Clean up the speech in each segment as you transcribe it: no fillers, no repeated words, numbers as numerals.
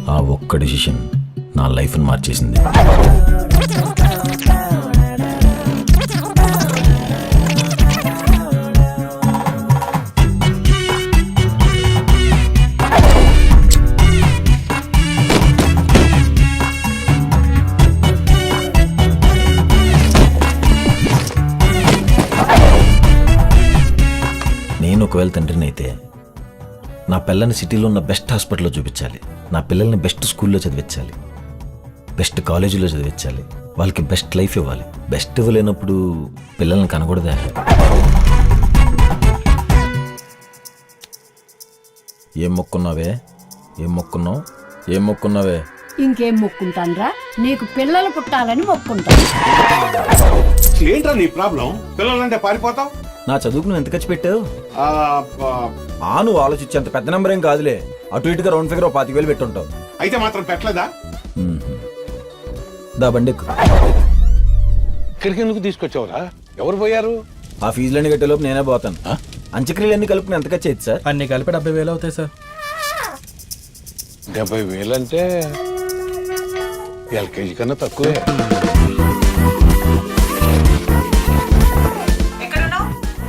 ఆ ఒక్క డెసిషన్ నా లైఫ్ని మార్చేసింది. నేను ఒకవేళ తండ్రిని అయితే నా పిల్లని సిటీలో ఉన్న బెస్ట్ హాస్పిటల్లో చూపించాలి, నా పిల్లల్ని బెస్ట్ స్కూల్లో చదివించాలి, బెస్ట్ కాలేజీలో చదివించాలి, వాళ్ళకి బెస్ట్ లైఫ్ ఇవ్వాలి. బెస్ట్ ఇవ్వలేనప్పుడు పిల్లల్ని కనకూడదా? ఏం మొక్కున్నావే? ఏం మొక్కున్నావు? ఏం మొక్కున్నావే? ఇంకేం మొక్కుంటాన్రా? నీకు పిల్లలు పుట్టాలని మొక్కుంటాను. ఏంట్రా నీ ప్రాబ్లం? పిల్లలంటే పారిపోతావు? నా చదువుకు నువ్వు ఎంత ఖర్చు పెట్టావు? నువ్వు ఆలోచించేంత పెద్ద నెంబర్ ఏం కాదులే. అటు ఇటుగా రౌండ్ ఫిగర్ 25,000 పెట్టుంటావు. అయితే మాత్రం పెట్టలేదా? దా బండి ఎక్కు. ఇక్కడికి ఎందుకు తీసుకొచ్చావురా? ఎవరు పోయారు? ఆ ఫీజులన్నీ కట్టేలోపు నేనే పోతాను. అంత్యక్రియలన్నీ కలుపుకుని ఎంత ఖర్చు అయింది సార్? అన్ని కలిపి 70,000 అవుతాయి సార్. 70,000 అంటే ఎల్కేజీ కన్నా తక్కువే.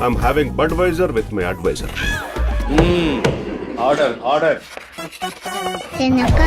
I'm having Budweiser with my advisor. Order తినక